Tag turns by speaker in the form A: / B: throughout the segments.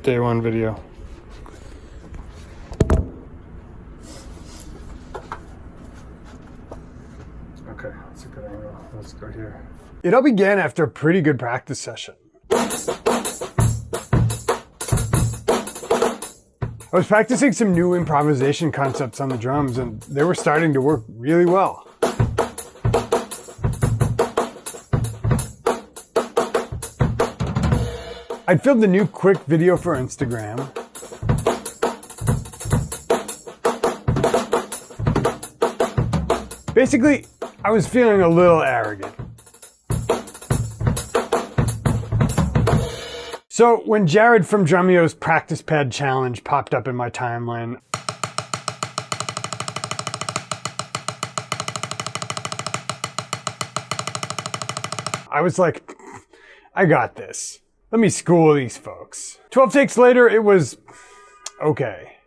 A: day one video. Okay, that's a good angle. Let's go here. It all began after a pretty good practice session. I was practicing some new improvisation concepts on the drums, and they were starting to work really well. I'd filmed a new quick video for Instagram. Basically, I was feeling a little arrogant. So when Jared from Drumeo's Practice Pad Challenge popped up in my timeline, I was like, I got this. Let me school these folks. 12 takes later, it was okay.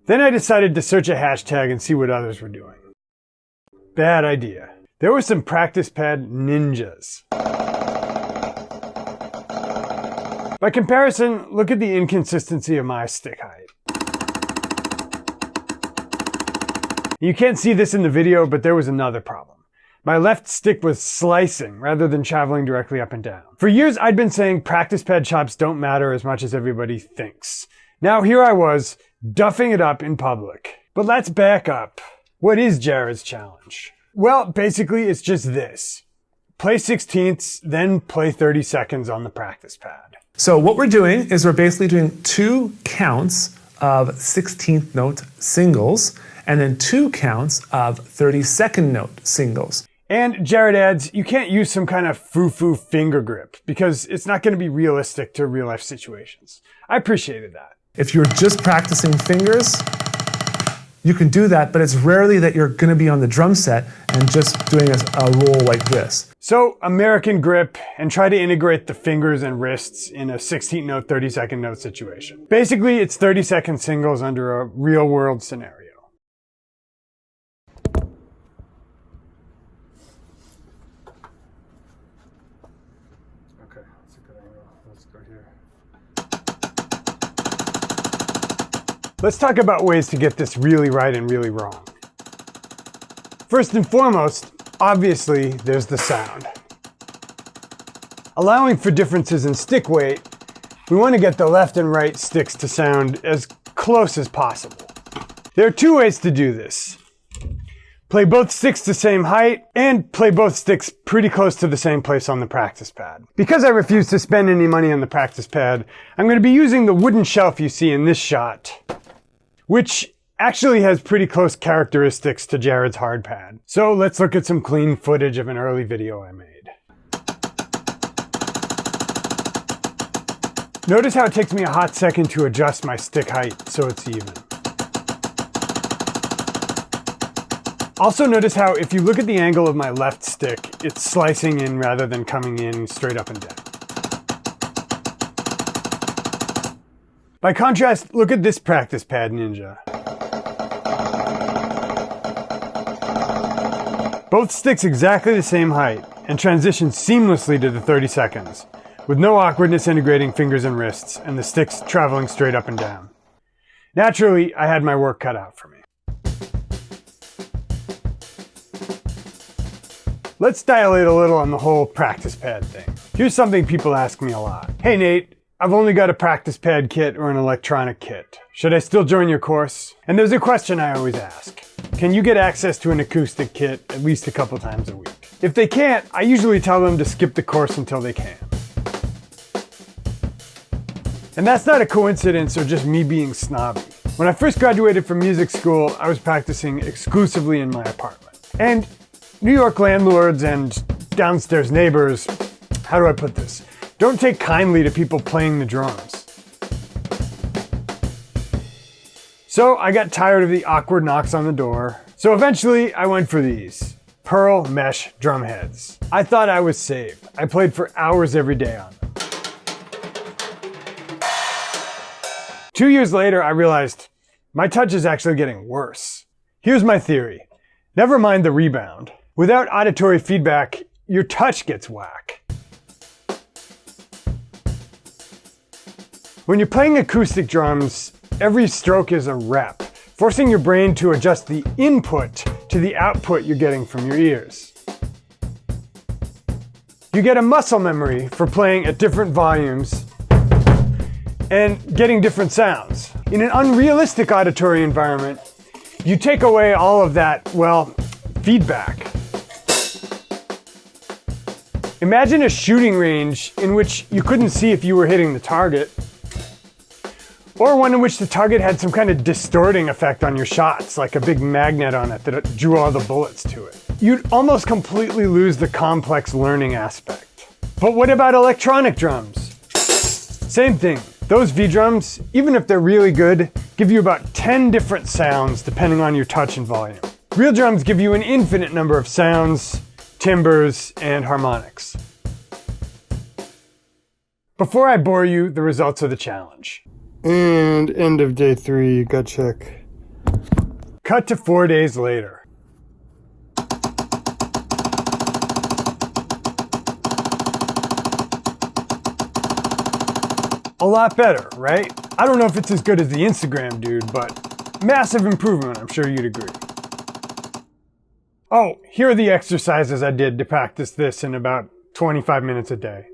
A: Then I decided to search a hashtag and see what others were doing. Bad idea. There were some practice pad ninjas. By comparison, look at the inconsistency of my stick height. You can't see this in the video, but there was another problem. My left stick was slicing rather than traveling directly up and down. For years, I'd been saying practice pad chops don't matter as much as everybody thinks. Now here I was, duffing it up in public. But let's back up. What is Jared's challenge? Well, basically it's just this. Play 16ths, then play 30 seconds on the practice pad.
B: So what we're doing is we're basically doing 2 counts of 16th note singles and then 2 counts of 32nd note singles.
A: And Jared adds, you can't use some kind of foo-foo finger grip because it's not going to be realistic to real life situations. I appreciated that.
B: If you're just practicing fingers, you can do that, but it's rarely that you're going to be on the drum set and just doing a roll like this.
A: So American grip and try to integrate the fingers and wrists in a 16th note, 32nd note situation. Basically, it's 30-second singles under a real world scenario. Okay, that's a good angle. Let's go here. Let's talk about ways to get this really right and really wrong. First and foremost, obviously, there's the sound. Allowing for differences in stick weight, we want to get the left and right sticks to sound as close as possible. There are 2 ways to do this. Play both sticks the same height, and play both sticks pretty close to the same place on the practice pad. Because I refuse to spend any money on the practice pad, I'm going to be using the wooden shelf you see in this shot, which actually has pretty close characteristics to Jared's hard pad. So let's look at some clean footage of an early video I made. Notice how it takes me a hot second to adjust my stick height so it's even. Also notice how if you look at the angle of my left stick, it's slicing in rather than coming in straight up and down. By contrast, look at this practice pad ninja. Both sticks exactly the same height and transition seamlessly to the 30 seconds, with no awkwardness integrating fingers and wrists and the sticks traveling straight up and down. Naturally, I had my work cut out for me. Let's dilate a little on the whole practice pad thing. Here's something people ask me a lot. Hey Nate, I've only got a practice pad kit or an electronic kit. Should I still join your course? And there's a question I always ask. Can you get access to an acoustic kit at least a couple times a week? If they can't, I usually tell them to skip the course until they can. And that's not a coincidence or just me being snobby. When I first graduated from music school, I was practicing exclusively in my apartment. And New York landlords and downstairs neighbors, how do I put this? Don't take kindly to people playing the drums. So I got tired of the awkward knocks on the door. So eventually I went for these pearl mesh drum heads. I thought I was saved. I played for hours every day on them. 2 years later, I realized My touch is actually getting worse. Here's my theory. Never mind the rebound. Without auditory feedback, your touch gets whack. When you're playing acoustic drums, every stroke is a rep, forcing your brain to adjust the input to the output you're getting from your ears. You get a muscle memory for playing at different volumes and getting different sounds. In an unrealistic auditory environment, you take away all of that, well, feedback. Imagine a shooting range in which you couldn't see if you were hitting the target, or one in which the target had some kind of distorting effect on your shots, like a big magnet on it that drew all the bullets to it. You'd almost completely lose the complex learning aspect. But what about electronic drums? Same thing. Those V-drums, even if they're really good, give you about 10 different sounds depending on your touch and volume. Real drums give you an infinite number of sounds, timbres, and harmonics. Before I bore you, the results of the challenge. And end of day 3, gut check. Cut to 4 days later. A lot better, right? I don't know if it's as good as the Instagram dude, but massive improvement, I'm sure you'd agree. Oh, here are the exercises I did to practice this in about 25 minutes a day.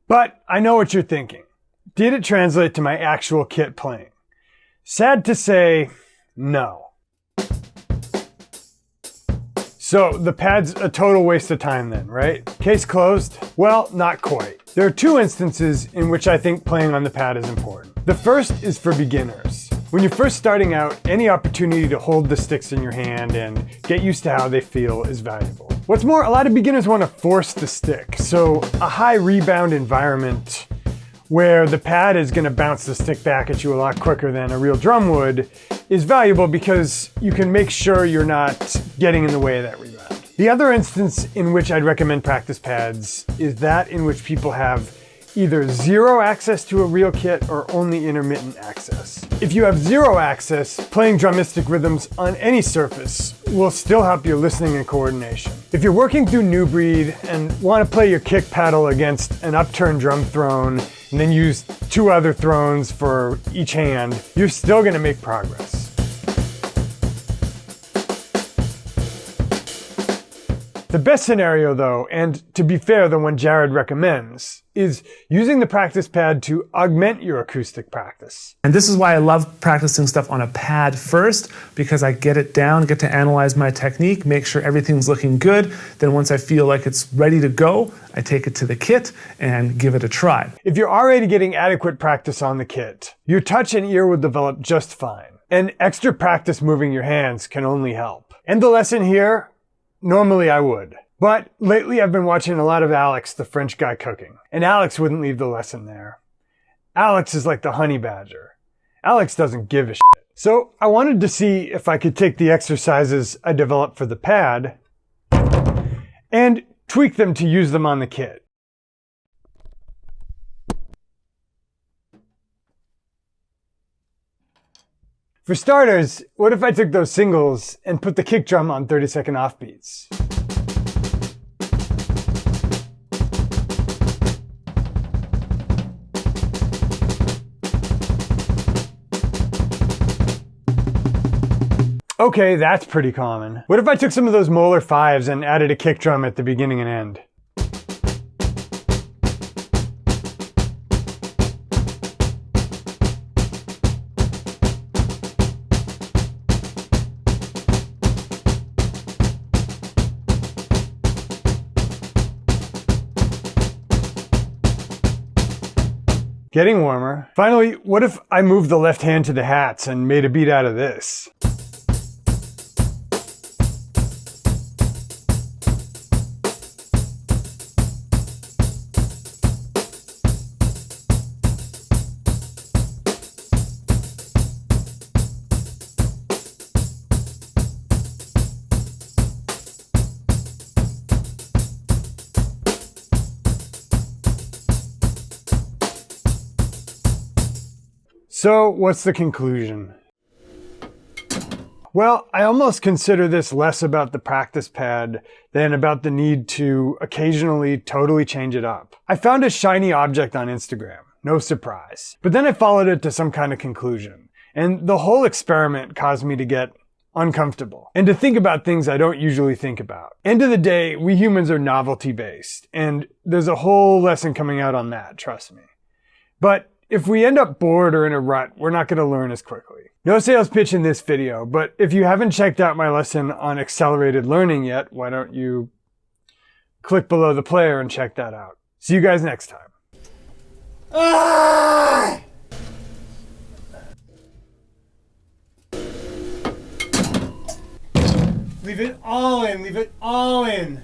A: But I know what you're thinking. Did it translate to my actual kit playing? Sad to say, no. So the pad's a total waste of time then, right? Case closed? Well, not quite. There are 2 instances in which I think playing on the pad is important. The first is for beginners. When you're first starting out, any opportunity to hold the sticks in your hand and get used to how they feel is valuable. What's more, a lot of beginners want to force the stick, so a high rebound environment where the pad is going to bounce the stick back at you a lot quicker than a real drum would is valuable because you can make sure you're not getting in the way of that rebound. The other instance in which I'd recommend practice pads is that in which people have either zero access to a real kit or only intermittent access. If you have zero access, playing drumistic rhythms on any surface will still help your listening and coordination. If you're working through New Breed and want to play your kick pedal against an upturned drum throne and then use 2 other thrones for each hand, you're still going to make progress. The best scenario though, and to be fair, the one Jared recommends, is using the practice pad to augment your acoustic practice.
B: And this is why I love practicing stuff on a pad first, because I get it down, get to analyze my technique, make sure everything's looking good. Then once I feel like it's ready to go, I take it to the kit and give it a try.
A: If you're already getting adequate practice on the kit, your touch and ear will develop just fine. And extra practice moving your hands can only help. End the lesson here. Normally I would. But lately I've been watching a lot of Alex, the French guy cooking. And Alex wouldn't leave the lesson there. Alex is like the honey badger. Alex doesn't give a shit. So I wanted to see if I could take the exercises I developed for the pad and tweak them to use them on the kit. For For starters, what if I took those singles and put the kick drum on 30-second offbeats? Okay, that's pretty common. What if I took some of those Moeller 5s and added a kick drum at the beginning and end? Getting warmer. Finally, what if I moved the left hand to the hats and made a beat out of this? So, what's the conclusion? Well, I almost consider this less about the practice pad than about the need to occasionally totally change it up. I found a shiny object on Instagram, no surprise. But then I followed it to some kind of conclusion, and the whole experiment caused me to get uncomfortable and to think about things I don't usually think about. End of the day, we humans are novelty based, and there's a whole lesson coming out on that, trust me. But if we end up bored or in a rut, we're not going to learn as quickly. No sales pitch in this video, but if you haven't checked out my lesson on accelerated learning yet, why don't you click below the player and check that out. See you guys next time. Leave it all in, leave it all in.